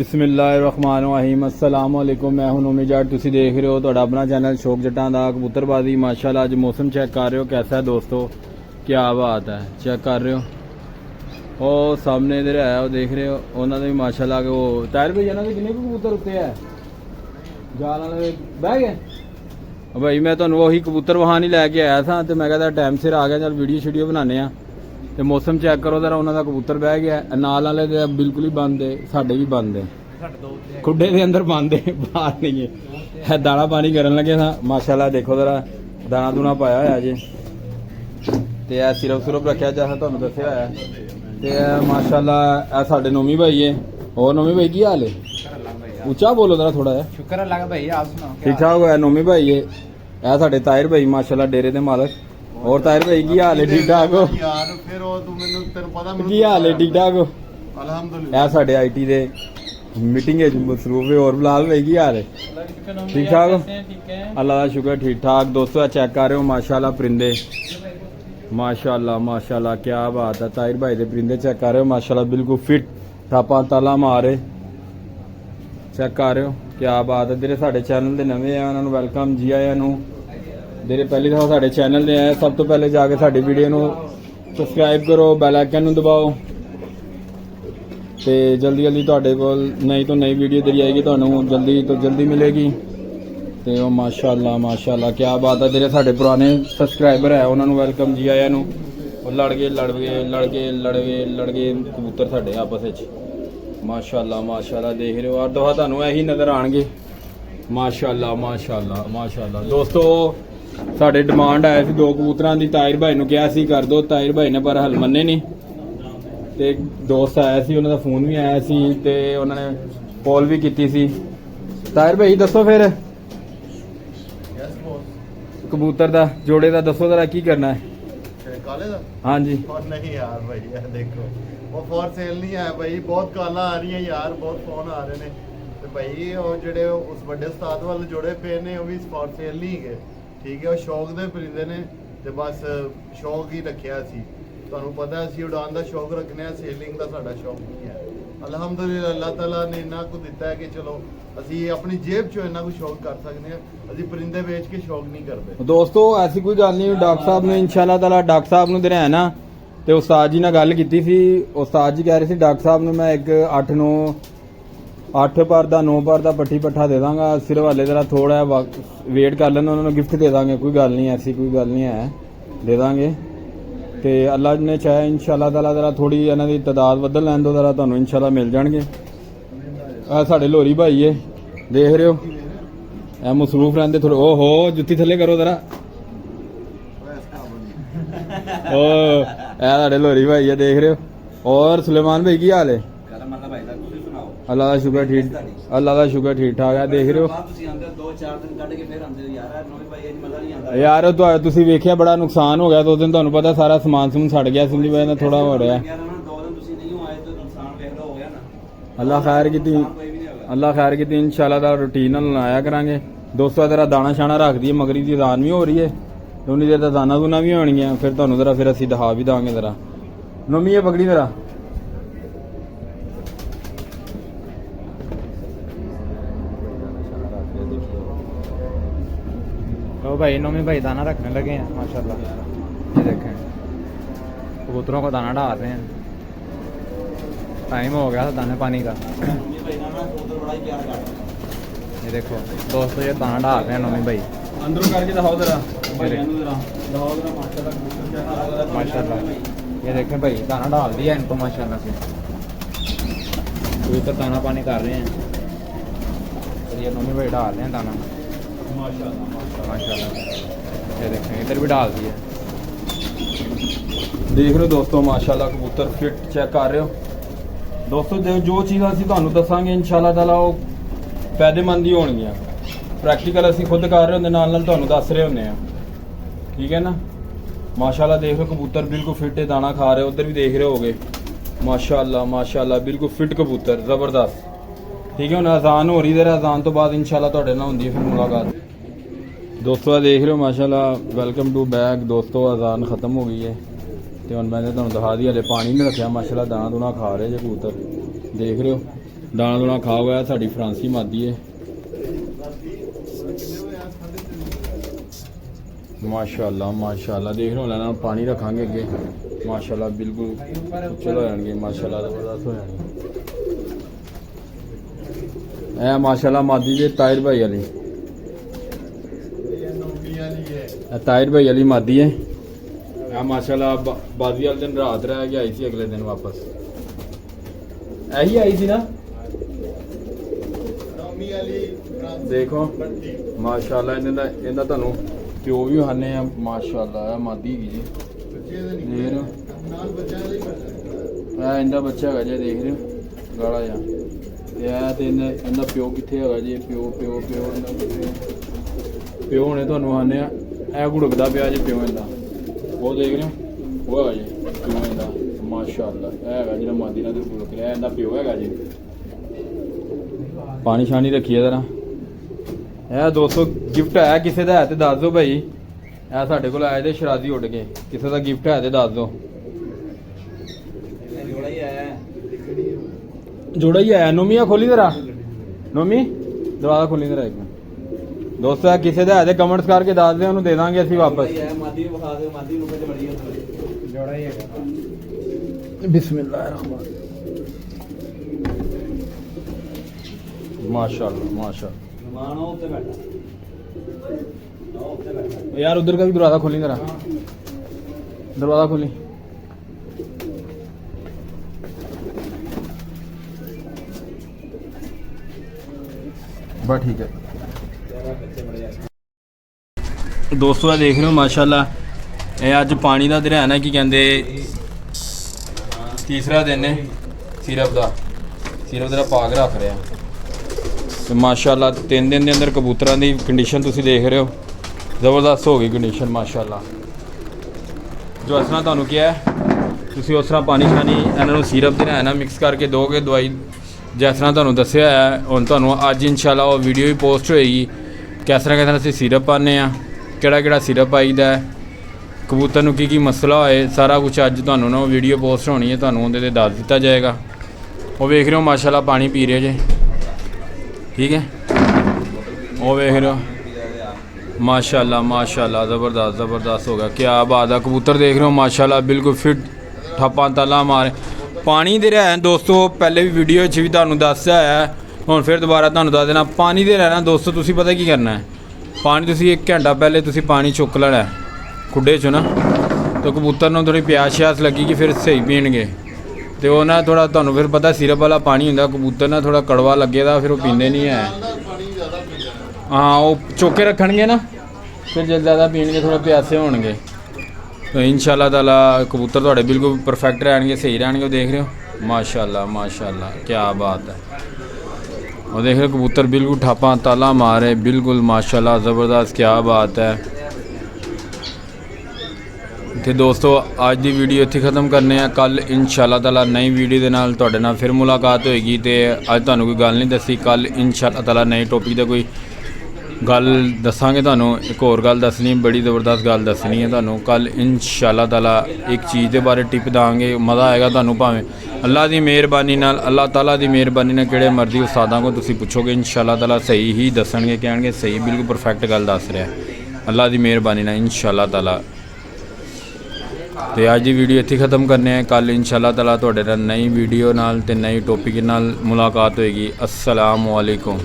बिस्मिल्लाहिर्रहमानिर्रहीम अस्सलाम वालेकुम। मैं हूं नोमी जाट, तुसी देख रहे हो तुहाडा अपना चैनल शौक जट्टां दा कबूतरबाजी। माशाल्लाह अज मौसम चेक कर रहे हो कैसा है दोस्तों, क्या बात है। चेक कर रहे हो ओ सामने इधर है, वो देख रहे हो उन्होंने भी माशाल्लाह वो ताहिर भाई इन्होंने कितने कबूतर उत्ते है जाल वाले बह गए भाई। मैं तुहानू वही कबूतर वहां नहीं लैके आया था, तो मैं कहता टाइम सिर आ गया, चल वीडियो शीडियो बनाने आ। ਤੇ मौसम चेक करो जरा, उन्होंने कबूतर बह गया नाल वाले दे बिल्कुल ही बंद है, साडे भी बंद है, खुडे के अंदर बंद है, बाहर नहीं है। दाना पानी करन लगे था माशाल्लाह, देखो जरा दाना दूना पाया होया जे ते ए सिरप सुरप रखा जैसा तुहानू दस्सिया होया ते माशाल्लाह ए साडे नोमी भाई है। और नोमी भाई की हाल है? ऊंचा बोलो जरा थोड़ा है। शुक्र अल्लाह का भाई, आप सुनाओ ठीक ठाक है नोमी भाई है। ए साडे ताहिर भाई माशाल्लाह डेरे दे मालक। और ताहिर भाई की हाल है? ठीक ठाक हो यार फिर ਉਹ ਤੂੰ ਮੈਨੂੰ ਤੈਨੂੰ ਪਤਾ ਮੈਨੂੰ की हाल है? ठीक ठाक हो? ਅਲਹਮਦੁਲਿਲਾ। ਇਹ ਸਾਡੇ ਆਈਟੀ ਦੇ ਮੀਟਿੰਗ ਵਿੱਚ ਮਸਰੂਫ ਹੈ। और बिलाल भाई की हाल है? ठीक ठाक हो? अल्लाह का शुक्र ठीक ठाक। दोस्तों चेक कर रहे हो माशाल्लाह परिंदे, माशाल्लाह माशाल्लाह क्या बात है। ताहिर भाई दे परिंदे चेक कर रहे हो माशाल्लाह बिल्कुल फिट थापा ताला मारे। चेक कर रहे हो क्या बात है। ਜਿਹੜੇ ਸਾਡੇ ਚੈਨਲ ਦੇ ਨਵੇਂ ਆ ਉਹਨਾਂ ਨੂੰ ਵੈਲਕਮ, ਜੀ ਆਇਆਂ ਨੂੰ। ਜਿਹੜੇ ਪਹਿਲੀ ਦਫਾ ਸਾਡੇ ਚੈਨਲ ਤੇ ਆਏ ਸਭ ਤੋਂ ਪਹਿਲੇ ਜਾ ਕੇ ਸਾਡੀ ਵੀਡੀਓ ਨੂੰ ਸਬਸਕ੍ਰਾਈਬ ਕਰੋ, ਬੈਲ ਆਈਕਨ ਨੂੰ ਦਬਾਓ ਤੇ ਜਲਦੀ ਜਲਦੀ ਤੁਹਾਡੇ ਕੋਲ ਨਈ ਤੋਂ ਨਈ ਵੀਡੀਓ ਜਿਹੜੀ ਆਏਗੀ ਤੁਹਾਨੂੰ ਜਲਦੀ ਤੋਂ ਜਲਦੀ ਮਿਲੇਗੀ। ਤੇ ਉਹ ਮਾਸ਼ਾਅੱਲਾ ਮਾਸ਼ਾਅੱਲਾ ਕੀ ਬਾਤ ਹੈ। ਜਿਹੜੇ ਸਾਡੇ ਪੁਰਾਣੇ ਸਬਸਕ੍ਰਾਈਬਰ ਹੈ ਉਹਨਾਂ ਨੂੰ ਵੈਲਕਮ, ਜੀ ਆਇਆਂ ਨੂੰ। ਉਹ ਲੜ ਗਏ ਕਬੂਤਰ ਸਾਡੇ ਆਪਸ ਵਿੱਚ ਮਾਸ਼ਾਅੱਲਾ ਮਾਸ਼ਾਅੱਲਾ ਦੇਖ ਰਹੇ ਹੋ। ਔਰ ਦਫਾ ਤੁਹਾਨੂੰ ਇਹੀ ਨਜ਼ਰ ਆਣਗੇ ਮਾਸ਼ਾਅੱਲਾ ਮਾਸ਼ਾਅੱਲਾ ਮਾਸ਼ਾਅੱਲਾ। ਦੋਸਤੋ ਸਾਡੇ ਡਿਮਾਂਡ ਆਇਆ ਸੀ 2 ਕਬੂਤਰਾਂ ਦੀ, ਤਾਹਿਰ ਭਾਈ ਨੂੰ ਕਿਹਾ ਸੀ ਕਰ ਦੋ, ਤਾਹਿਰ ਭਾਈ ਨੇ ਪਰ ਹਲ ਮੰਨੇ ਨਹੀਂ। ਤੇ ਦੋਸਤ ਆਇਆ ਸੀ, ਉਹਨਾਂ ਦਾ ਫੋਨ ਵੀ ਆਇਆ ਸੀ ਤੇ ਉਹਨਾਂ ਨੇ ਕਾਲ ਵੀ ਕੀਤੀ ਸੀ। ਤਾਹਿਰ ਭਾਈ ਦੱਸੋ ਫਿਰ ਕਬੂਤਰ ਦਾ ਜੋੜੇ ਦਾ ਦੱਸੋ ਜਰਾ ਕੀ ਕਰਨਾ ਹੈ? ਕਾਲੇ ਦਾ ਹਾਂਜੀ और नहीं यार भाई, ये देखो वो फॉर सेल नहीं है भाई। बहुत काला आ रही है यार, बहुत फोन आ रहे ने ਤੇ ਭਾਈ ਉਹ ਜਿਹੜੇ ਉਸ ਵੱਡੇ ਉਸਤਾਦ ਵੱਲ ਜੋੜੇ ਪਏ ਨੇ ਉਹ ਵੀ ਫॉर ਸੇਲ ਨਹੀਂ ਹੈਗੇ, ਠੀਕ ਹੈ। ਉਹ ਸ਼ੌਕ ਦੇ ਪਰਿੰਦੇ ਨੇ ਤੇ ਬਸ ਸ਼ੌਕ ਹੀ ਰੱਖਿਆ ਸੀ। ਤੁਹਾਨੂੰ ਪਤਾ ਅਸੀਂ ਉਡਾਨ ਦਾ ਸ਼ੌਕ ਰੱਖਨੇ ਆ, ਸੇਲਿੰਗ ਦਾ ਸਾਡਾ ਸ਼ੌਕ ਨਹੀਂ ਹੈ। ਅਲਹਮਦੁਲਿਲਾ ਅੱਲਾਹ ਤਾਲਾ ਨੇ ਇੰਨਾ ਕੁ ਦਿੱਤਾ ਹੈ ਕਿ ਚਲੋ ਅਸੀਂ ਆਪਣੀ ਜੇਬ ਚੋਂ ਇੰਨਾ ਕੁ ਸ਼ੌਕ ਕਰ ਸਕਦੇ ਹਾਂ। ਅਸੀਂ ਪਰਿੰਦੇ ਵੇਚ ਕੇ ਸ਼ੌਕ ਨਹੀਂ ਕਰਦੇ ਦੋਸਤੋ। ਐਸੀ ਕੋਈ ਗੱਲ ਨਹੀਂ, ਡਾਕਟਰ ਸਾਹਿਬ ਨੇ ਇਨਸ਼ਾਅੱਲਾ ਤਾਲਾ ਡਾਕਟਰ ਸਾਹਿਬ ਨੂੰ ਦੇਣਾ ਨਾ ਤੇ ਉਸਤਾਦ ਜੀ ਨਾਲ ਗੱਲ ਕੀਤੀ ਸੀ। ਉਸਤਾਦ ਜੀ ਕਹਿ ਰਹੇ ਸੀ ਡਾਕਟਰ ਸਾਹਿਬ ਨੂੰ ਮੈਂ ਇੱਕ 8 ਪਰ ਦਾ 9 ਪਰ ਦਾ ਪੱਠੀ ਪੱਠਾ ਦੇ ਦਾਂਗਾ, ਸਿਰਫ ਹਲੇ ਜਰਾ ਥੋੜਾ ਵੇਟ ਕਰ ਲੈਣਾ, ਉਹਨਾਂ ਨੂੰ ਗਿਫਟ ਦੇ ਦਾਂਗੇ। ਕੋਈ ਗੱਲ ਨਹੀਂ, ਐਸੀ ਕੋਈ ਗੱਲ ਨਹੀਂ ਹੈ, ਦੇ ਦਾਂਗੇ। ਤੇ ਅੱਲਾ ਨੇ ਚਾਹਿਆ ਇਨਸ਼ਾਅੱਲਾ ਤਾਲਾ ਜਰਾ ਥੋੜੀ ਇਹਨਾਂ ਦੀ ਤਾਦਾਦ ਵਧਣ ਲੈਣ ਦੋ, ਜਰਾ ਤੁਹਾਨੂੰ ਇਨਸ਼ਾਅੱਲਾ ਮਿਲ ਜਾਣਗੇ। ਆ ਸਾਡੇ ਲੋਰੀ ਭਾਈ ਏ, ਦੇਖ ਰਹੇ ਹੋ ਇਹ ਮਸਰੂਫ ਰਹਿੰਦੇ ਥੋੜੇ। ਓਹੋ ਜੁੱਤੀ ਥੱਲੇ ਕਰੋ ਜਰਾ। ਓ ਇਹ ਸਾਡੇ ਲੋਰੀ ਭਾਈ ਏ, ਦੇਖ ਰਹੇ ਹੋ। और सुलेमान भाई की हाल है? अल्लाह का शुक्र ठीक, अल्लाह का शुक्र ठीक ठाक है। देख रहे हो यार ਤੁਸੀਂ ਵੇਖਿਆ ਬੜਾ ਨੁਕਸਾਨ ਹੋ ਗਿਆ 2 ਦਿਨ, ਤੁਹਾਨੂੰ ਪਤਾ ਸਾਰਾ ਸਮਾਨ ਸਮੂਨ ਸੜ ਗਿਆ ਸੀ, ਵਜ੍ਹਾ ਨਾਲ ਥੋੜਾ ਹੋ ਰਿਹਾ। ਅੱਲਾਹ ਖੈਰ ਕੀਤੀ, ਅੱਲਾਹ ਖੈਰ ਕੀਤੀ। ਇਨਸ਼ਾਅੱਲਾ ਦਾ ਰੂਟੀਨ ਨਾਲ ਆਇਆ ਕਰਾਂਗੇ। ਦੋਸਤੋ ਤੇਰਾ ਦਾਣਾ ਛਾਣਾ ਰੱਖ ਦਈਏ, ਮਗਰੀ ਦੀ ਦਾਨ ਵੀ ਹੋ ਰਹੀ ਹੈ, ਉਨੀ ਦੇਰ ਦਾ ਦਾਣਾ ਦੂਨਾ ਵੀ ਹੋਣਗੀਆਂ, ਫਿਰ ਤੁਹਾਨੂੰ ਜ਼ਰਾ ਫਿਰ ਅਸੀਂ ਦਿਖਾ ਵੀ ਦਾਂਗੇ। ਜ਼ਰਾ ਨੋਮੀ ਇਹ ਪਕੜੀ ਜ਼ਰਾ। तो भाई नोमी भाई दाना रखने लगे हैं माशाल्लाह। ये देखें कबूतरों को दाना डाल रहे हैं, टाइम हो गया था दाने पानी का। ये देखो दोस्तों ये दाना डाल रहे हैं नोमी भाई। अंदरों करके दिखाओ जरा माशाल्लाह। ये देखें भाई दाना डाल दिया इनको माशाल्लाह से, कबूतर दाना पानी कर रहे हैं और ये नोमी भाई डाल रहे हैं दाना माशाल्लाह। ये देखें इधर भी डाल दिया। देख रहे हो दोस्तों माशाल्लाह कबूतर फिट चेक कर रहे हो दोस्तों। जो चीज़ ਅਸੀਂ ਤੁਹਾਨੂੰ ਦੱਸਾਂਗੇ ਇਨਸ਼ਾਅੱਲਾ ਤਾਲਾ ਉਹ ਫਾਇਦੇਮੰਦ ਹੀ ਹੋਣਗੀਆਂ। ਪ੍ਰੈਕਟੀਕਲ ਅਸੀਂ ਖੁਦ ਕਰ ਰਹੇ ਹੁੰਦੇ, ਨਾਲ ਨਾਲ ਤੁਹਾਨੂੰ ਦੱਸ ਰਹੇ ਹੁੰਦੇ ਆ, ਠੀਕ ਹੈ ਨਾ। ਮਾਸ਼ਾਅੱਲਾ ਦੇਖ ਲਓ ਕਬੂਤਰ ਬਿਲਕੁਲ ਫਿਟ ਹੈ, ਦਾਣਾ ਖਾ ਰਹੇ, ਉਧਰ ਵੀ ਦੇਖ ਰਹੇ ਹੋਗੇ ਮਾਸ਼ਾਅੱਲਾ ਮਾਸ਼ਾਅੱਲਾ ਬਿਲਕੁਲ ਫਿਟ ਕਬੂतर ਜ਼ਬਰਦਸਤ, ठीक है। ਹੁਣ अजान हो रही है, अजान तो बाद इंशाल्लाह ਤੁਹਾਡੇ ਨਾਲ ਹੁੰਦੀ ਹੈ ਫਿਰ मुलाकात। दोस्तों देख रहे हो माशाल्लाह वेलकम टू बैक। दोस्तों अजान खत्म हो गई है तो हम मैंने तुहानू दिखा दी, हले पानी नहीं रखा माशाल्लाह, दाना दूना खा रहे जे कबूतर देख रहे हो। ਦਾਣਾ ਦੂਣਾ ਖਾ ਹੋਇਆ। ਸਾਡੀ ਫਰਾਂਸੀ ਮਾਦੀ ਹੈ ਮਾਸ਼ਾਅੱਲਾ ਮਾਸ਼ਾਅੱਲਾ। ਦੇਖ ਰਹੇ ਹੋ ਲੈਣਾ ਪਾਣੀ ਰੱਖਾਂਗੇ ਅੱਗੇ ਮਾਸ਼ਾਅੱਲਾ ਬਿਲਕੁਲ ਉੱਚੇ ਹੋ ਜਾਣਗੇ ਮਾਸ਼ਾਅੱਲਾ ਜ਼ਬਰਦਸਤ ਹੋ ਜਾਣਗੇ। ਇਹ ਮਾਸ਼ਾਅੱਲਾ ਮਾਦੀ ਦੇ ਤਾਹਿਰ ਭਾਈ ਵਾਲੀ ਤਾਹਿਰ ਭਾਈ ਵਾਲੀ ਮਾਦੀ ਹੈ। ਇਹ ਮਾਸ਼ਾਅੱਲਾ ਬਾਜ਼ੀ ਵਾਲੇ ਦਿਨ ਰਾਤ ਰਹਿ ਕੇ ਆਈ ਸੀ ਅਗਲੇ ਦਿਨ ਵਾਪਸ ਇਹੀ ਆਈ ਸੀ ਨਾ। ਦੇਖੋ ਮਾਸ਼ਾਅੱਲਾ ਇਹਦਾ ਤੁਹਾਨੂੰ ਪਿਓ ਵੀ ਖਾਣੇ ਆ ਮਾਸ਼ਾਅੱਲਾ। ਇਹ ਮਾਦੀ ਹੈਗੀ ਜੀ ਦੇਖ ਰਹੇ ਹੋ। ਇਹ ਇਹਦਾ ਬੱਚਾ ਹੈਗਾ ਜੀ ਦੇਖ ਰਹੇ ਹੋ ਗਾਲਾ ਜਿਹਾ। ਤੇ ਇਹ ਤੇ ਇਹਦਾ ਪਿਓ ਕਿੱਥੇ ਹੈਗਾ ਜੀ। ਪਿਓ ਹੁਣੇ ਤੁਹਾਨੂੰ ਖਾਣੇ ਆ। ਇਹ ਘੁੜਕਦਾ ਪਿਆ ਜੀ ਪਿਓ ਇਹਦਾ ਉਹ ਦੇਖ ਰਹੇ ਹੋ ਉਹ ਹੈਗਾ ਜੀ ਪਿਓ ਇਹਦਾ ਮਾਸ਼ਾਅੱਲਾ। ਇਹ ਹੈਗਾ ਜਿਹੜਾ ਮਾਦੀ ਨਾਲ ਘੁੜਕ ਰਿਹਾ ਇਹਦਾ ਪਿਓ ਹੈਗਾ ਜੀ। ਪਾਣੀ ਛਾਣੀ ਰੱਖੀਏ ਜ਼ਰਾ। ਇਹ 200 ਗਿਫਟ ਹੈ ਕਿਸੇ ਦਾ ਹੈ ਤੇ ਦੱਸ ਦਿਓ ਭਾਈ। ਇਹ ਸਾਡੇ ਕੋਲ ਆਏ ਤੇ ਸ਼ਰਾਜ਼ੀ ਉੱਡ ਕੇ ਕਿਸੇ ਦਾ ਗਿਫਟ ਹੈ ਤੇ ਦੱਸ ਦਿਓ। ਜੋੜਾ ਹੀ ਆਇਆ ਨੋਮੀ ਆ ਖੋਲੀ ਜ਼ਰਾ ਨੋਮੀ ਦਰਵਾਜ਼ਾ ਖੋਲੀ ਜ਼ਰਾ ਇੱਕ ਮਿੰਟ। ਦੋਸਤੋ ਇਹ ਕਿਸੇ ਦਾ ਹੈ ਤੇ ਕਮੈਂਟਸ ਕਰਕੇ ਦੱਸ ਦਿਓ ਉਹਨੂੰ ਦੇ ਦਾਂਗੇ ਅਸੀਂ ਵਾਪਸ। ਜੋੜਾ ਹੀ ਹੈਗਾ। ਬਿਸਮਿल्लाह माशाल्लाह माशाल्लाह। यार उधर का भी दरवाजा खोली जरा दरवाजा खोली। बस ठीक है दोस्तों देख रहे हो माशाल्लाह। ये अज पानी का दिन है ना कि कहते तीसरा दिन है सिरप का पा के रख रहे हैं। ਤੇ ਮਾਸ਼ਾਅੱਲਾ 3 ਦਿਨ ਦੇ ਅੰਦਰ ਕਬੂਤਰਾਂ ਦੀ ਕੰਡੀਸ਼ਨ ਤੁਸੀਂ ਦੇਖ ਰਹੇ ਹੋ ਜ਼ਬਰਦਸਤ ਹੋ ਗਈ ਕੰਡੀਸ਼ਨ ਮਾਸ਼ਾਅੱਲਾ। ਜੋ ਇਸ ਤਰ੍ਹਾਂ ਤੁਹਾਨੂੰ ਕਿਹਾ ਤੁਸੀਂ ਉਸ ਤਰ੍ਹਾਂ ਪਾਣੀ ਛਾਣੀ ਇਹਨਾਂ ਨੂੰ ਸਿਰਪ ਦੇ ਨਾਲ ਮਿਕਸ ਕਰਕੇ ਦੋਗੇ ਦਵਾਈ ਜਿਸ ਤਰ੍ਹਾਂ ਤੁਹਾਨੂੰ ਦੱਸਿਆ ਹੈ। ਹੁਣ ਤੁਹਾਨੂੰ ਅੱਜ ਇਨਸ਼ਾਅੱਲਾ ਉਹ ਵੀਡੀਓ ਵੀ ਪੋਸਟ ਹੋਏਗੀ ਕਿਸ ਤਰ੍ਹਾਂ ਅਸੀਂ ਸਿਰਪ ਪਾਉਂਦੇ ਆ ਕਿਹੜਾ ਸਿਰਪ ਪਾਈਦਾ ਕਬੂਤਰ ਨੂੰ ਕੀ ਮਸਲਾ ਹੋਏ ਸਾਰਾ ਕੁਝ ਅੱਜ ਤੁਹਾਨੂੰ ਨਾ ਵੀਡੀਓ ਪੋਸਟ ਹੋਣੀ ਹੈ ਤੁਹਾਨੂੰ ਉਹਦੇ 'ਤੇ ਦੱਸ ਦਿੱਤਾ ਜਾਏਗਾ। ਉਹ ਵੇਖ ਰਹੇ ਹੋ ਮਾਸ਼ਾਅੱਲਾ ਪਾਣੀ ਪੀ ਰਹੇ ਜੇ ठीक है वो देख रहे हो माशाल्लाह ज़बरदस्त हो गया क्या बात है। कबूतर देख रहे हो माशाल्लाह बिल्कुल फिट ठप्पा ताला मारे पानी दे रहा है दोस्तों। पहले भी वीडियो भी तुहानू दस्सिया है हुण फिर दोबारा तुहानू दस देना पानी दे रहना दोस्तों। तुसीं पता की करना है पानी तुसीं 1 घंटा पहले तुसीं पानी चुक लेना खुड्डे चो ना तो कबूतर नूं थोड़ी प्यास लगेगी फिर सही पीणगे। तो वो ना थोड़ा तुहानू फिर पता सिरप वाला पानी हुंदा कबूतर ना थोड़ा कड़वा लगे दा फिर वो पींदे नहीं है। हाँ वो चौके रखणगे ना फिर जब ज़्यादा पीणगे थोड़ा प्यासे होणगे। तो इंशाअल्लाह ताला कबूतर तुहाडे बिल्कुल परफेक्ट रहणगे सही रहणगे। देख रहे हो माशाअल्लाह क्या बात है। और देख रहे हो कबूतर बिल्कुल ठापा ताला मारे बिल्कुल माशाअल्लाह ज़बरदस्त क्या बात है। तो दोस्तों आज की वीडियो इत्थे ख़त्म करने हैं। कल इंशाअल्लाह ताला नई वीडियो के नाल तुहाडे नाल फिर मुलाकात होएगी। तो अज तुहानू कोई गल नहीं दसी कल इंशाअल्लाह ताला नए टॉपिक का कोई गल दसांगे। तुहानू एक होर गल दसनी बड़ी ज़बरदस्त गल दसनी है तुहानू कल इंशाअल्लाह ताला एक चीज़ के बारे टिप देंगे मज़ा आएगा तुहानू। भावें अल्लाह की मेहरबानी नाल अल्लाह ताला की मेहरबानी नाल किहड़े मर्जी उस्तादां को तुसीं पुछोगे इंशाअल्लाह ताला सही ही दसणगे कहणगे सही बिल्कुल परफेक्ट गल दस रहा है अल्लाह की मेहरबानी नाल इंशाअल्लाह ताला। तो आज की वीडियो इत्थे ख़त्म करने हैं। कल इंशाअल्लाह ताला तुहाडे नाल नई वीडियो नाल ते नई टॉपिक नाल मुलाकात होएगी। अस्सलाम वालेकुम।